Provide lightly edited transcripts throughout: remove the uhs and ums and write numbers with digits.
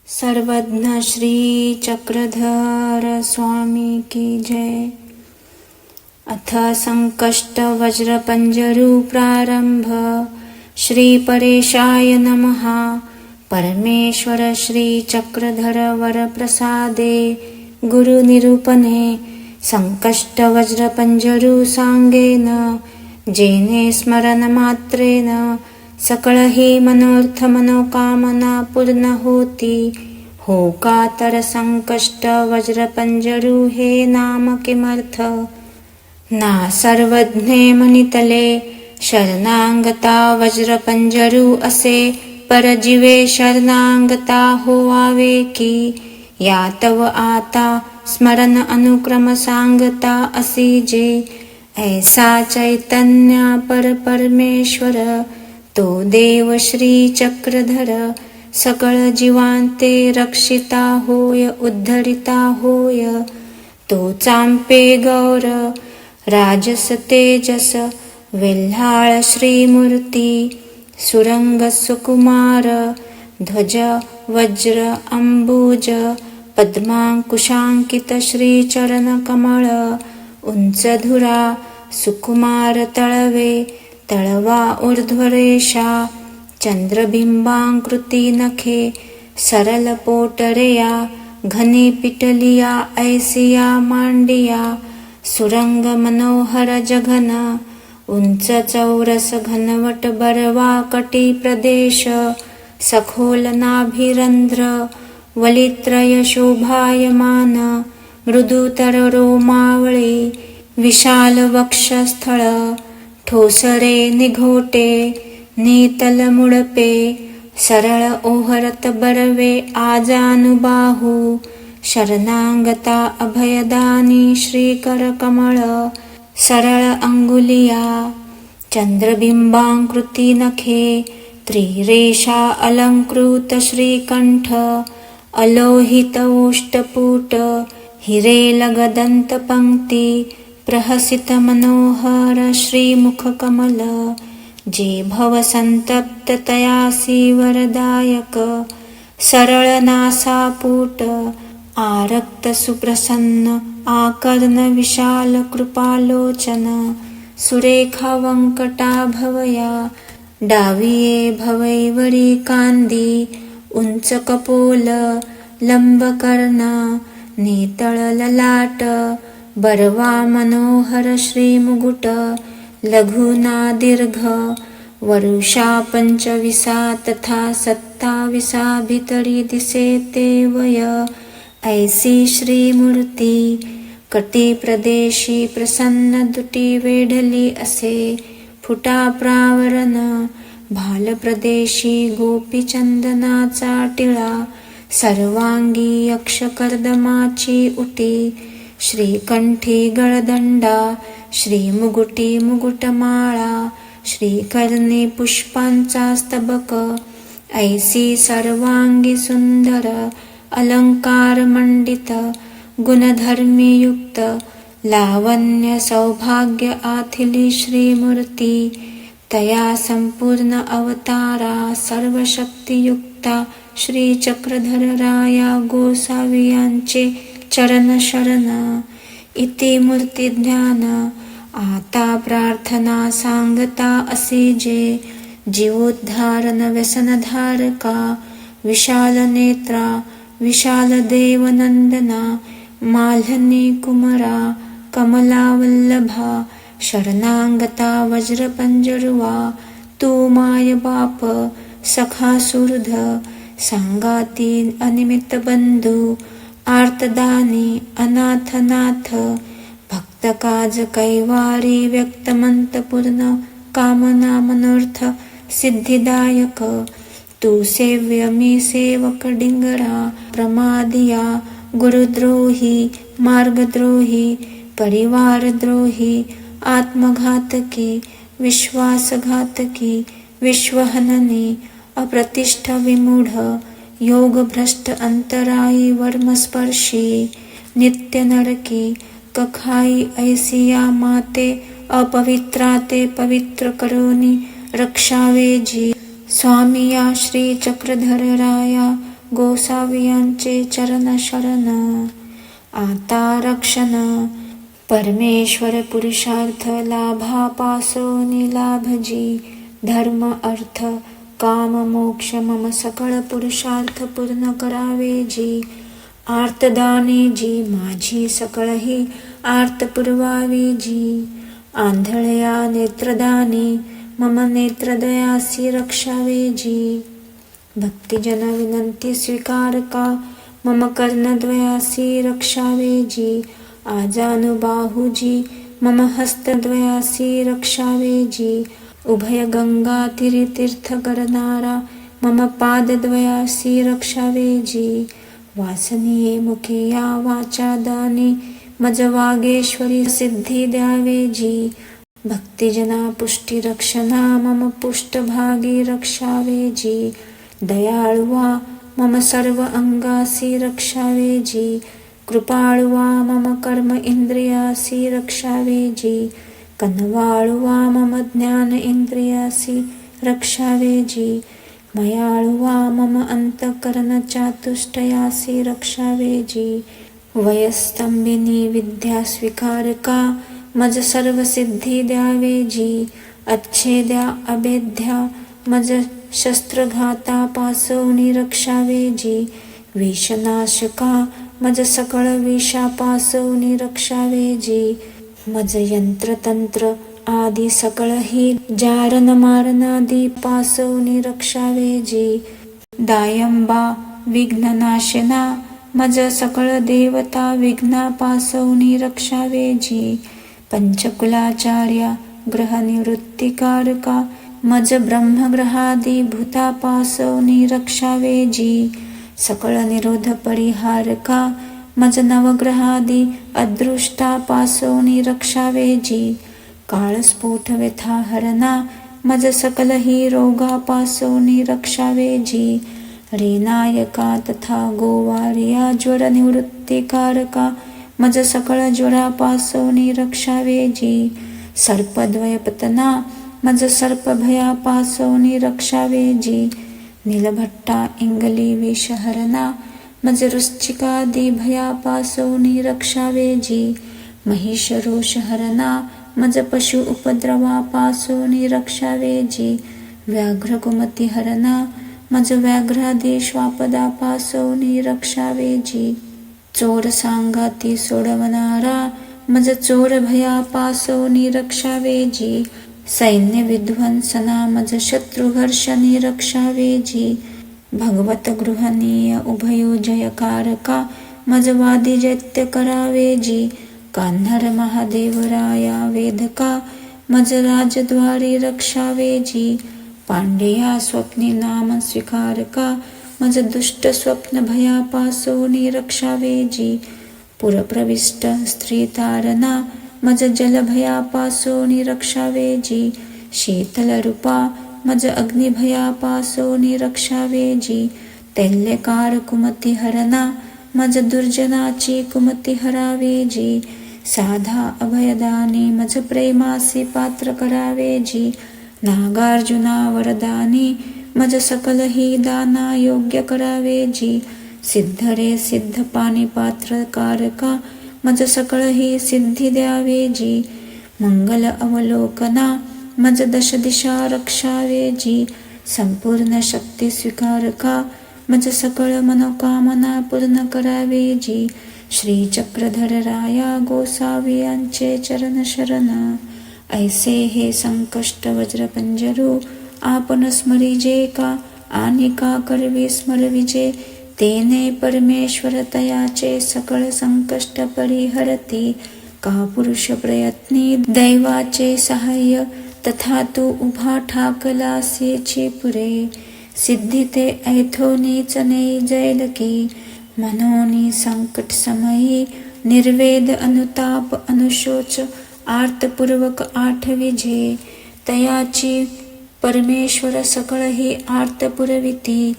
सर्वज्ञ श्री चक्रधर स्वामी की जय। अथ संकष्ट वज्रपंजरु प्रारंभ। श्री परेशाय नमः। परमेश्वर श्री चक्रधर वर प्रसादे गुरु निरूपणे संकष्ट वज्रपंजरु सांगेन जेने स्मरण मात्रेन सकळ ही मनोर्थ मनोकामना पूर्ण होती। हो का तर संकष्ट वज्रपंजरु हे नाम किमर्थ। ना सर्वज्ञे मनितले शरणांगता वज्रपंजरु असे परजीवे शरणांगता होवावे की। या तव आता स्मरण अनुक्रम सांगता असी जे। ऐसा चैतन्य परमेश्वर तो देव श्री चक्रधर सकळ जीवांते रक्षिता होय उद्धरिता होय। तो चांपे गौर राजस तेजस वेल्हाळ श्रीमूर्ती सुरंग सुकुमार ध्वज वज्र अंबुज पद्मांकुशांकित श्रीचरण कमळ उंच धुरा सुकुमार तळवे तळवा ऊर्ध्वरेषा चंद्रबिंबांकृती नखे सरल पोटरेया घनी पिटलिया ऐसिया मांडिया सुरंग मनोहर जघन उंच चौरस घनवट बरवा कटी प्रदेश सखोल नाभिरंध्र वलित्रय शोभायमान मृदुतर रोमावळी विशाल वक्षस्थळ ठोसरे निघोटे नीतल मुळपे सरळ ओहरत बरवे आजानुबाहू शरणांगता अभयदानी श्रीकर कमळ सरळ अंगुलिया चंद्रबिंबांकृती नखे त्रिरेषा अलंकृत श्रीकंठ अलोहित ओष्टपुट हिरे लगदंत पंक्ती प्रहसित मनोहर श्रीमुख कमल जे भव संतप्त तयासी वरदायक सरळ नासापूट आरक्त सुप्रसन्न आकर्ण विशाल कृपालोचन सुरेखा वंकटाभवया डाविये भवैवरी कांदी उंच कपोल लंबकर्ण नेतळ ललाट बरवा मनोहर श्रीमुकुट लघुना दीर्घ वरुषा पंचविसा तथा 27 भितरी दिसे ते वय। ऐसी श्रीमूर्ती कटी प्रदेशी प्रसन्न दुटी वेढली असे फुटा प्रावरण भाल प्रदेशी गोपी चंदनाचा टिळा सर्वांगी अक्षकर्दमाची उटी श्रीकंठी गळदंडा श्रीमुगुटी मुकुटमाळा श्रीकर्णी पुष्पांचा स्तबक ऐसी सर्वांगी सुंदर अलंकार मंडित गुणधर्मी युक्त लावण्य सौभाग्य आथिली श्रीमूर्ती तया संपूर्ण अवतारा सर्वशक्तियुक्ता श्री चक्रधर राया गोसावियांचे चरण शरण इति मूर्ती ज्ञान। आता प्रार्थना सांगता असे जे जीवोद्धारण व्यसनधारका विशाल नेत्रा विशाल देवनंदना माल्हनी कुमरा कमलावल्लभा शरणांगता वज्रपंजरुवा तू माय बाप सखा सुहृद सांगाती अनिमित बंधू आर्तदानी अनाथनाथ भक्त काज कैवारी व्यक्तमंतपूर्ण कामना मनोर्थ सिद्धिदायक तू सेव्य मी सेवक डिंगरा प्रमादिया गुरुद्रोही मार्गद्रोही परिवारद्रोही आत्मघातकी विश्वासघातकी विश्वहननी अप्रतिष्ठ विमूढ योगभ्रष्ट अंतराई वर्मस्पर्शी नित्य नरकी कखाई ऐसिया माते अपवित्राते पवित्र करोनी रक्षावे जी। स्वामी या श्री चक्रधर राया गोसावियांचे चरण शरण. आता रक्षण परमेश्वर पुरुषार्थ लाभापासोनी लाभजी. धर्म अर्थ काम मोक्ष मम सकळ पुरुषार्थ पूर्ण करावे जी. आर्तदाने जी माझी सकळही आर्त पुरवावी जी. आंधळया नेत्रदानी मम नेत्रदयासी रक्षावे जी. भक्तिजन विनंती स्वीकार का मम कर्णद्वयासी रक्षावे जी. आजानुबाहुजी मम हस्तद्वयासी रक्षावे जी. उभय गंगा तीर्थ करणारा मम पादद्वयासी रक्षावे जी. वासनीये मुखे या वाचा दानी मज वागेश्वरी सिद्धी द्यावे जी. भक्तिजना पुष्टी रक्षणा मम पुष्टभागी रक्षावे जी. दयाळुवा मम सर्व अंगासी रक्षावे जी. कृपाळुवा मम कर्म इंद्रियासी रक्षावे जी. कनवाळुवा मम ज्ञान इंद्रियासी रक्षावे जी. मयाळुवा मम अंतःकरण चातुष्टयासी रक्षावे जी. वयस्तंभिनी विद्या स्वीकारका मज सर्व सिद्धी द्यावे जी. अच्छेद्या अभेद्या मज शस्त्रघातापासोनी रक्षावे जी. विषनाशका मज सकळ विषापासोनी रक्षावे जी. मज यंत्रतंत्र आदी सकळही जारण मारणादी पासोनी रक्षावे जी. दायंबा विघ्ननाशना मज सकळ देवता विघ्नापासोनी रक्षावे जी. पंचकुलाचार्या ग्रहनिवृत्तिकारका मज ब्रह्मग्रहादी भूतापासोनी रक्षावे जी. सकळ निरोध परिहारका मज नवग्रहादी अदृष्टापासोनी रक्षावे जी. काळस्फोट व्यथाहरणा मज सकलही रोगापासोनी रक्षावे जी. रेनायका तथा गोवार्या ज्वर निवृत्तिकारका मज सकळ ज्वरापासोनी रक्षावे जी. सर्पद्वयपतना मज सर्पभयापासोनी रक्षावे जी. नीलभट्टा इंगली विषहरणा मज वृश्चिकादी भयापासोनी रक्षावे जी. महिषरोषहरणा मज पशु उपद्रवापासोनी रक्षावे जी. व्याघ्रकुमतिहरणा मज व्याघ्रादी श्वापदापासोनी रक्षावे जी. चोर सांगाती सोडवणारा मज चोर भयापासोनी रक्षावे जी. सैन्य विध्वंसना मज शत्रुघर्षणी रक्षावे जी. भगवत गृहनीय उभयो जयकारका मज वादी जैत्य करावे जी. कान्हर महादेवराया वेदका मज राजद्वारी रक्षावे जी. पांडेया स्वप्नी नाम स्वीकारका मज दुष्ट स्वप्न भयापासोनी रक्षावे जी. पुरप्रविष्ट स्त्री तारणा मज जलभयापासोनी रक्षावे जी. शीतल रूपा मज अग्निभयापासोनी रक्षावे जी. तैल्यकार कुमती हरणा मज दुर्जनाची कुमती हरावे जी. साधा अभयदानी मज प्रेमासी पात्र करावे जी. नागार्जुना वरदानी मज सकलही दाना योग्य करावे जी. सिद्ध रे सिद्ध पाणी पात्र कारका मज सकळही सिद्धी द्यावे जी. मंगल अवलोकना मज दश दिशा रक्षावे जी. संपूर्ण शक्ती स्वीकारका मज सकळ मनोकामना पूर्ण करावे जी. श्री चक्रधर राया गोसावियांचे चरण शरण. ऐसे हे संकष्ट वज्र पंजरू आपण स्मरिजे का आणि का करवी स्मरविजे. तेने परमेश्वर तयाचे सकळ संकष्ट परिहरती. का पुरुष प्रयत्नी दैवाचे सहाय्य तथा तू उभा ठाकलासेची पुरे. सिद्धी ते ऐथोनीच नेई जैल की. मनोनी संकट समयी निर्वेद अनुताप अनुशोच आर्तपूर्वक आठविजे. तयाची परमेश्वर सकळही आर्त पुरविती.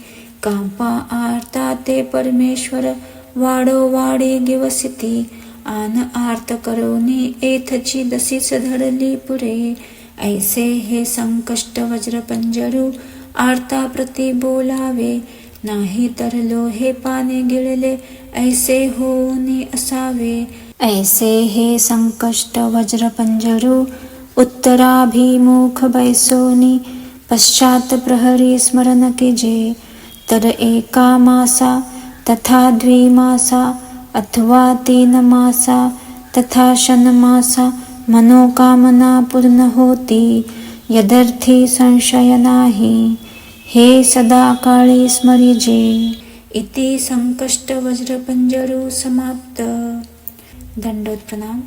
कांपा आर्ता ते परमेश्वर वाडोवाडी गिवसिती. आन आर्त करोनी एथची दसीच धरली पुरे. ऐसे हे संकष्ट वज्र पंजरू आर्ता प्रती बोलावे. नाही तर लोहे पाने गिळले ऐसे होऊनी असावे. ऐसे हे संकष्ट वज्रपंजरू उत्तराभिमुख बैसोनी पश्चात प्रहरी स्मरण कीजे. तर एका मासा तथा द्विमासा अथवा 3 मासा तथा षण्मासा मनोकामना पूर्ण होती यदर्थी संशय नाही. हे सदा काळी स्मरिजे. इति संकष्ट वज्रपंजरू समाप्त. दंडोत प्रणाम.